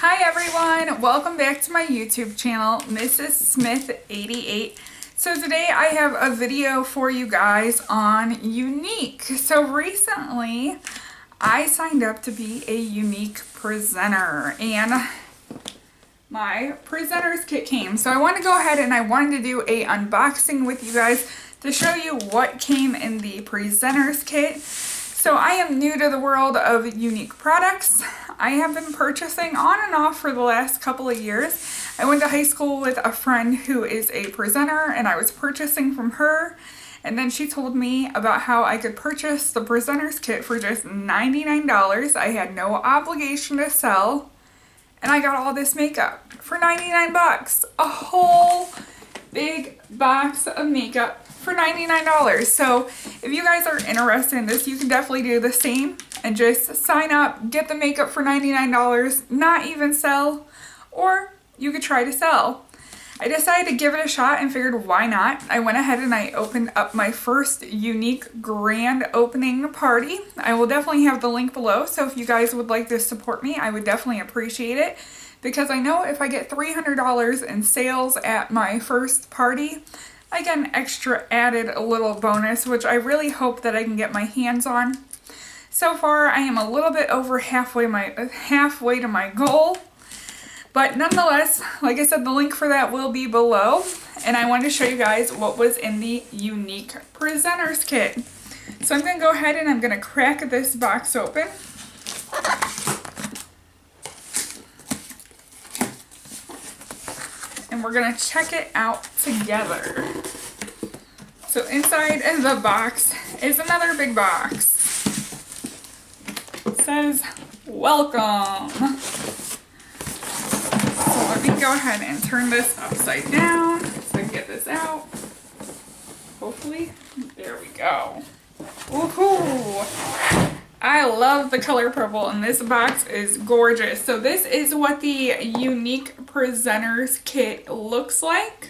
Hi everyone, welcome back to my YouTube channel, Mrs. Smith 88. So today I have a video for you guys on Younique. So recently I signed up to be a Younique presenter and my presenter's kit came. So I want to go ahead and I wanted to do a unboxing with you guys to show you what came in the presenter's kit. So I am new to the world of Younique products. I have been purchasing on and off for the last couple of years. I went to high school with a friend who is a presenter and I was purchasing from her. And then she told me about how I could purchase the presenter's kit for just $99. I had no obligation to sell. And I got all this makeup for 99 bucks. A whole big box of makeup for $99. So if you guys are interested in this, you can definitely do the same and just sign up, get the makeup for $99, not even sell, or you could try to sell. I decided to give it a shot and figured why not. I went ahead and I opened up my first Younique grand opening party. I will definitely have the link below, so if you guys would like to support me, I would definitely appreciate it, because I know if I get $300 in sales at my first party, I get an extra added little bonus, which I really hope that I can get my hands on. So far, I am a little bit over halfway to my goal. But nonetheless, like I said, the link for that will be below. And I wanted to show you guys what was in the Younique Presenter's Kit. So I'm going to go ahead and I'm going to crack this box open. And we're going to check it out together. So inside of the box is another big box. It says, welcome. So let me go ahead and turn this upside down so I can get this out. Hopefully, there we go. Woohoo! I love the color purple and this box is gorgeous. So this is what the Younique Presenter's Kit looks like.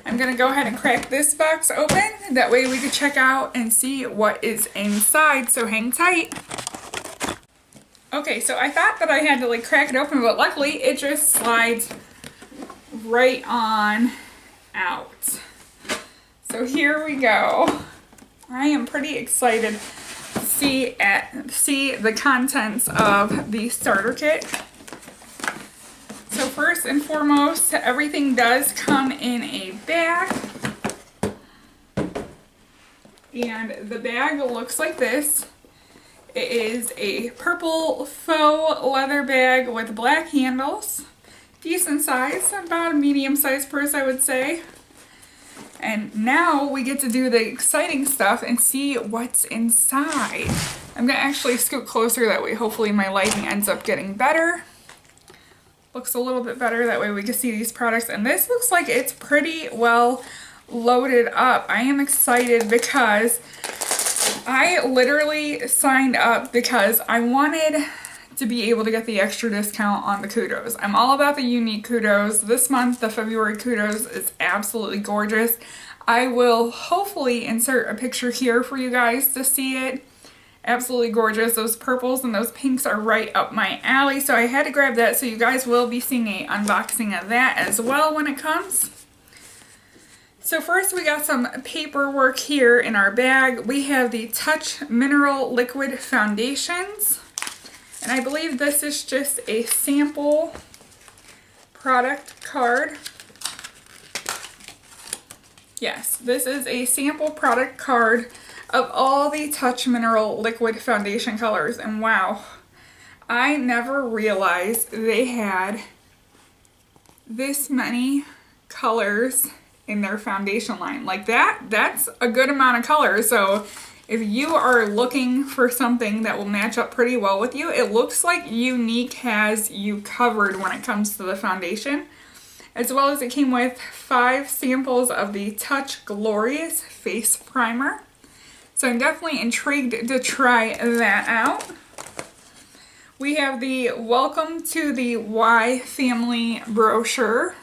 I'm going to go ahead and crack this box open. That way we can check out and see what is inside. So hang tight. Okay, so I thought that I had to crack it open, but luckily it just slides right on out. So here we go. I am pretty excited to see the contents of the starter kit. So first and foremost, everything does come in a bag. And the bag looks like this. It is a purple faux leather bag with black handles. Decent size, about a medium-sized purse, I would say. And now we get to do the exciting stuff and see what's inside. I'm going to actually scoot closer, that way hopefully my lighting ends up getting better. Looks a little bit better, that way we can see these products. And this looks like it's pretty well loaded up. I am excited because I literally signed up because I wanted to be able to get the extra discount on the kudos. I'm all about the Younique kudos. This month, the February kudos is absolutely gorgeous. I will hopefully insert a picture here for you guys to see it. Absolutely gorgeous. Those purples and those pinks are right up my alley, so I had to grab that. So you guys will be seeing an unboxing of that as well when it comes. So first we got some paperwork here in our bag. We have the Touch Mineral Liquid Foundations. And I believe this is just a sample product card. Yes, this is a sample product card of all the Touch Mineral Liquid Foundation colors. And wow, I never realized they had this many colors in their foundation line. Like that's a good amount of colors. So if you are looking for something that will match up pretty well with you, it looks like Younique has you covered when it comes to the foundation. As well as it came with 5 samples of the Touch Glorious Face Primer. So I'm definitely intrigued to try that out. We have the Welcome to the Y Family brochure.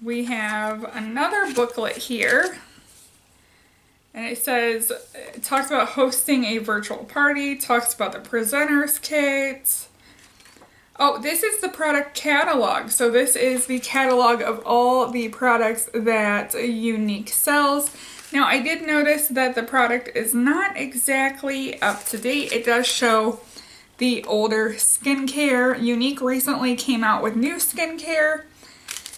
We have another booklet here. And it says, it talks about hosting a virtual party, talks about the presenter's kit. Oh, this is the product catalog. So this is the catalog of all the products that Younique sells. Now, I did notice that the product is not exactly up to date. It does show the older skincare. Younique recently came out with new skincare.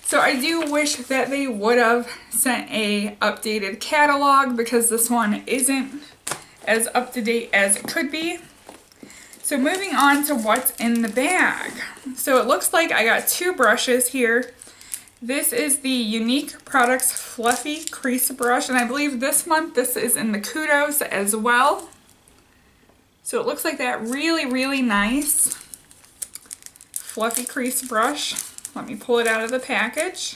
So I do wish that they would have sent a updated catalog because this one isn't as up to date as it could be. So moving on to what's in the bag. So it looks like I got 2 brushes here. This is the Younique Products Fluffy Crease Brush, and I believe this month this is in the Kudos as well. So it looks like that really, really nice fluffy crease brush. Let me pull it out of the package.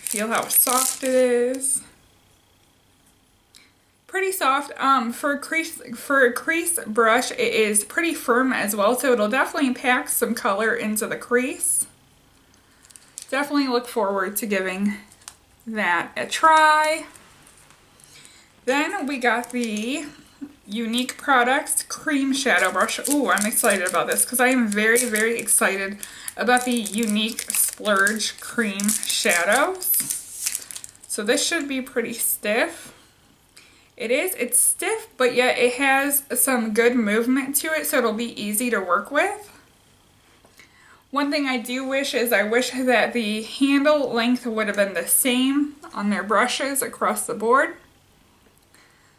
Feel how soft it is. Pretty soft. For a crease brush, it is pretty firm as well, so it'll definitely pack some color into the crease. Definitely look forward to giving that a try. Then we got the Younique Products Cream Shadow Brush. Ooh, I'm excited about this because I am very, very excited about the Younique Splurge Cream Shadows. So this should be pretty stiff. It's stiff, but yet it has some good movement to it, so it'll be easy to work with. One thing I do wish is I wish that the handle length would have been the same on their brushes across the board.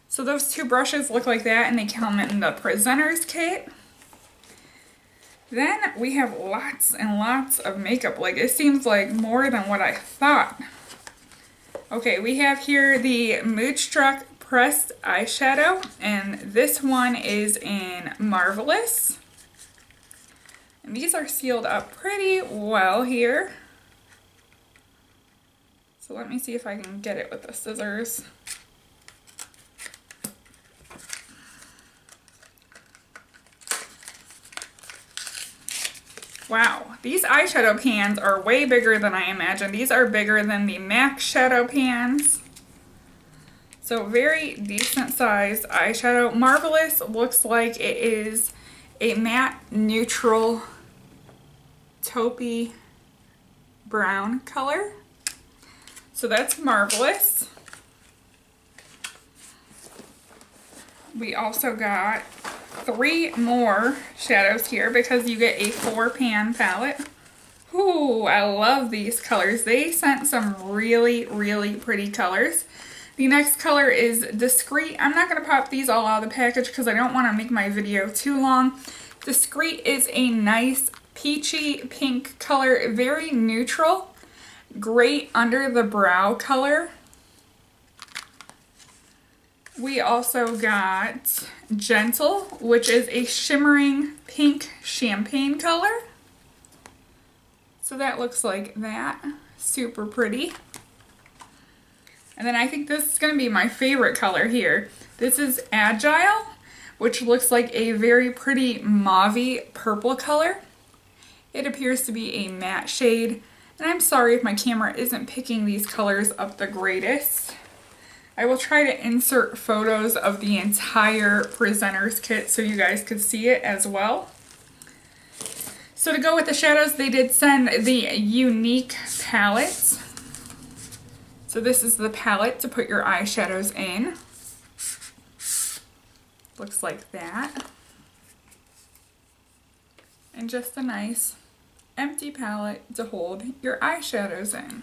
So those 2 brushes look like that, and they come in the presenter's kit. Then we have lots and lots of makeup. Like, it seems like more than what I thought. Okay, we have here the Moodstruck Pressed Eyeshadow, and this one is in Marvelous. And these are sealed up pretty well here. So let me see if I can get it with the scissors. Wow, these eyeshadow pans are way bigger than I imagined. These are bigger than the MAC shadow pans. So very decent sized eyeshadow. Marvelous looks like it is a matte neutral taupey brown color. So that's Marvelous. We also got 3 more shadows here because you get a 4-pan palette. Ooh, I love these colors. They sent some really, really pretty colors. The next color is Discreet. I'm not going to pop these all out of the package because I don't want to make my video too long. Discreet is a nice peachy pink color, very neutral. Great under the brow color. We also got Gentle, which is a shimmering pink champagne color. So that looks like that. Super pretty. And then I think this is going to be my favorite color here. This is Agile, which looks like a very pretty mauve-y purple color. It appears to be a matte shade. And I'm sorry if my camera isn't picking these colors up the greatest. I will try to insert photos of the entire presenter's kit so you guys could see it as well. So to go with the shadows, they did send the Younique palette. So this is the palette to put your eyeshadows in. Looks like that. And just a nice empty palette to hold your eyeshadows in.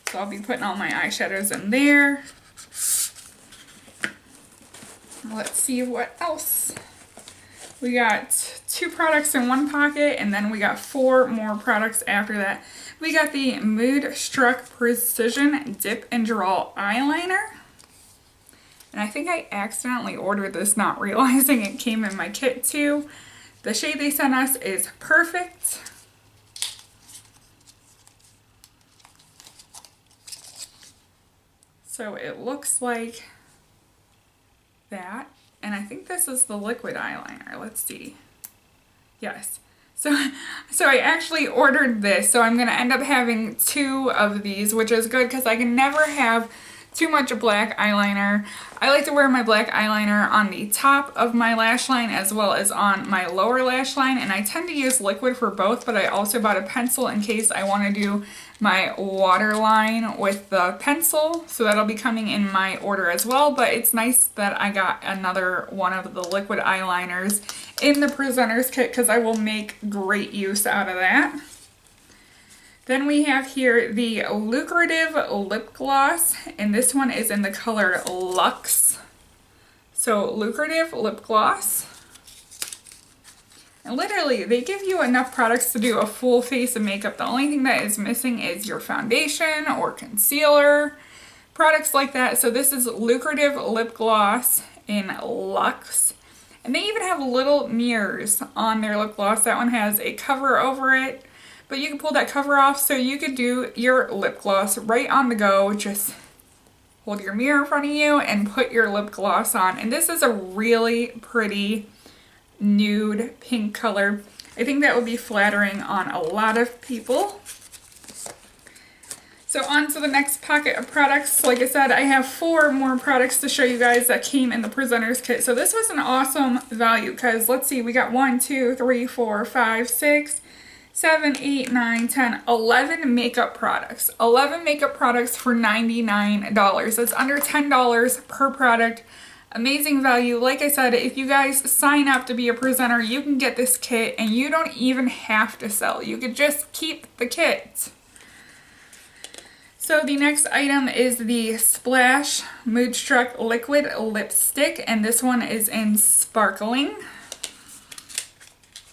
So I'll be putting all my eyeshadows in there. Let's see what else. We got 2 products in one pocket, and then we got 4 more products after that. We got the Moodstruck Precision Dip and Draw Eyeliner. And I think I accidentally ordered this, not realizing it came in my kit too. The shade they sent us is Perfect. So it looks like that. And I think this is the liquid eyeliner. Let's see. Yes. So I actually ordered this. So I'm going to end up having 2 of these, which is good because I can never have too much black eyeliner. I like to wear my black eyeliner on the top of my lash line as well as on my lower lash line, and I tend to use liquid for both, but I also bought a pencil in case I want to do my waterline with the pencil, so that'll be coming in my order as well. But it's nice that I got another one of the liquid eyeliners in the Presenters Kit because I will make great use out of that. Then we have here the Lucrative Lip Gloss, and this one is in the color Luxe. So Lucrative Lip Gloss. And literally, they give you enough products to do a full face of makeup. The only thing that is missing is your foundation or concealer, products like that. So this is Lucrative Lip Gloss in Luxe. And they even have little mirrors on their lip gloss. That one has a cover over it, but you can pull that cover off so you could do your lip gloss right on the go. Just hold your mirror in front of you and put your lip gloss on. And this is a really pretty nude pink color. I think that would be flattering on a lot of people. So on to the next packet of products. Like I said, I have 4 more products to show you guys that came in the Presenters Kit. So this was an awesome value because let's see, we got 1, 2, 3, 4, 5, 6, 7, 8, 9, 10, 11 makeup products. 11 makeup products for $99. That's under $10 per product. Amazing value. Like I said, if you guys sign up to be a presenter, you can get this kit and you don't even have to sell. You could just keep the kit. So the next item is the Splash Moodstruck Liquid Lipstick, and this one is in Sparkling.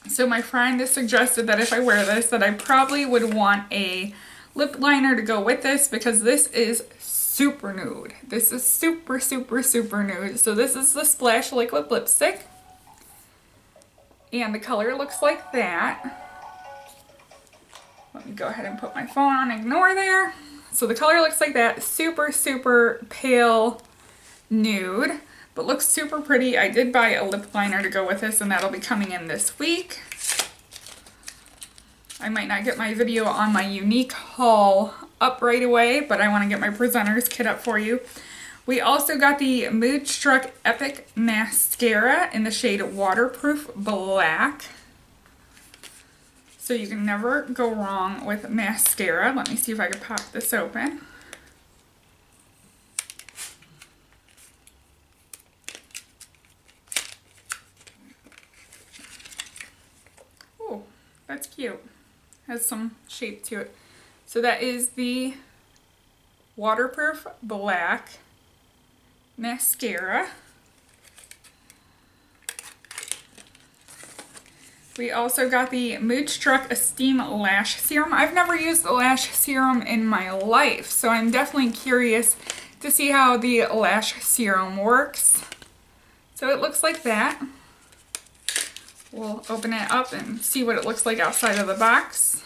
So my friend suggested that if I wear this, that I probably would want a lip liner to go with this because this is super nude. This is super nude. So this is the Splash Liquid Lipstick. And the color looks like that. Let me go ahead and put my phone on ignore there. So the color looks like that. Super pale nude, but looks super pretty. I did buy a lip liner to go with this, and that'll be coming in this week. I might not get my video on my Younique haul up right away, but I want to get my Presenters Kit up for you. We also got the Moodstruck Epic Mascara in the shade Waterproof Black. So you can never go wrong with mascara. Let me see if I can pop this open. Oh, that's cute. Has some shape to it. So that is the Waterproof Black Mascara. We also got the Moodstruck Esteem Lash Serum. I've never used the Lash Serum in my life, so I'm definitely curious to see how the Lash Serum works. So it looks like that. We'll open it up and see what it looks like outside of the box.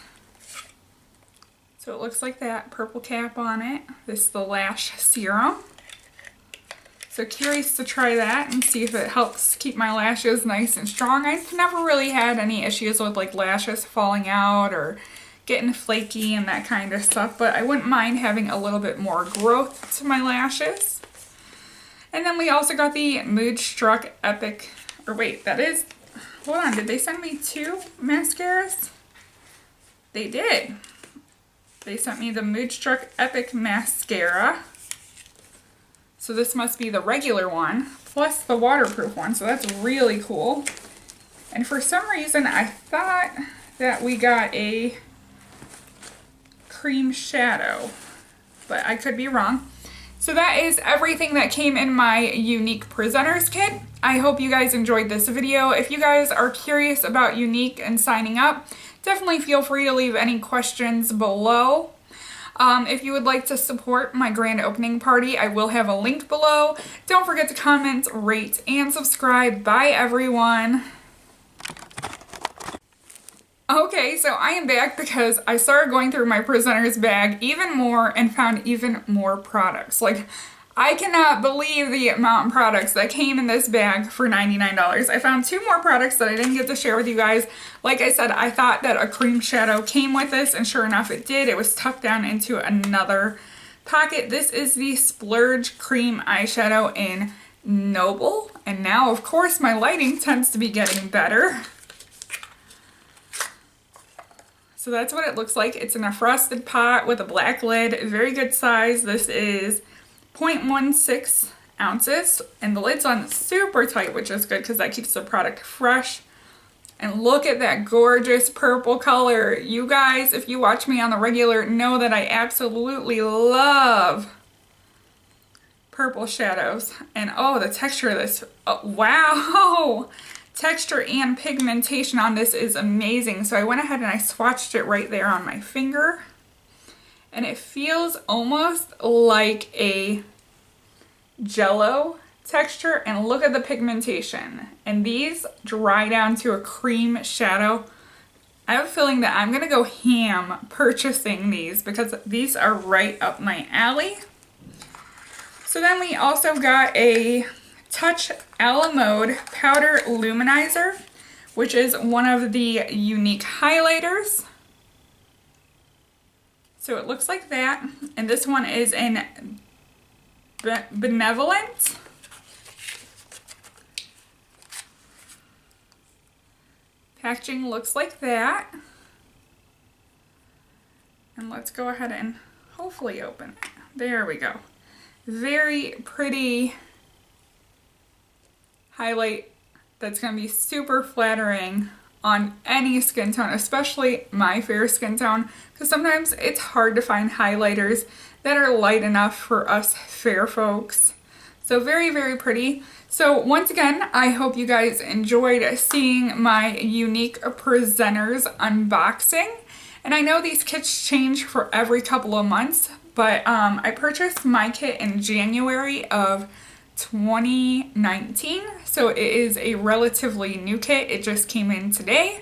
So it looks like that, purple cap on it. This is the Lash Serum. So curious to try that and see if it helps keep my lashes nice and strong. I've never really had any issues with like lashes falling out or getting flaky and that kind of stuff, but I wouldn't mind having a little bit more growth to my lashes. And then we also got the Moodstruck Epic, or wait, that is, hold on, did they send me 2 mascaras? They did. They sent me the Moodstruck Epic Mascara. So this must be the regular one, plus the waterproof one, so that's really cool. And for some reason, I thought that we got a cream shadow, but I could be wrong. So that is everything that came in my Younique Presenters Kit. I hope you guys enjoyed this video. If you guys are curious about Younique and signing up, definitely feel free to leave any questions below. If you would like to support my grand opening party, I will have a link below. Don't forget to comment, rate, and subscribe. Bye, everyone. Okay, so I am back because I started going through my presenter's bag even more and found even more products. Like, I cannot believe the amount of products that came in this bag for $99. I found 2 more products that I didn't get to share with you guys. Like I said, I thought that a cream shadow came with this, and sure enough it did. It was tucked down into another pocket. This is the Splurge Cream Eyeshadow in Noble. And now, of course, my lighting tends to be getting better. So that's what it looks like. It's in a frosted pot with a black lid. Very good size. This is 0.16 ounces. And the lid's on super tight, which is good because that keeps the product fresh. And look at that gorgeous purple color. You guys, if you watch me on the regular, know that I absolutely love purple shadows. And oh, the texture of this, oh, wow! Texture and pigmentation on this is amazing. So I went ahead and I swatched it right there on my finger. And it feels almost like a Jello texture, and look at the pigmentation. And these dry down to a cream shadow. I have a feeling that I'm gonna go ham purchasing these because these are right up my alley. So then we also got a Touch a la Mode Powder Luminizer, which is one of the Younique highlighters. So it looks like that. And this one is in Benevolent. Packaging looks like that. And let's go ahead and hopefully open it. There we go. Very pretty highlight that's going to be super flattering on any skin tone, especially my fair skin tone, because sometimes it's hard to find highlighters that are light enough for us fair folks. So very, very pretty. So once again, I hope you guys enjoyed seeing my Younique presenters unboxing. And I know these kits change for every couple of months, but I purchased my kit in January of 2019. So it is a relatively new kit. It just came in today.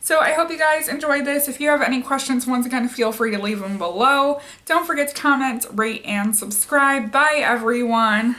So I hope you guys enjoyed this. If you have any questions, once again, feel free to leave them below. Don't forget to comment, rate, and subscribe. Bye, everyone.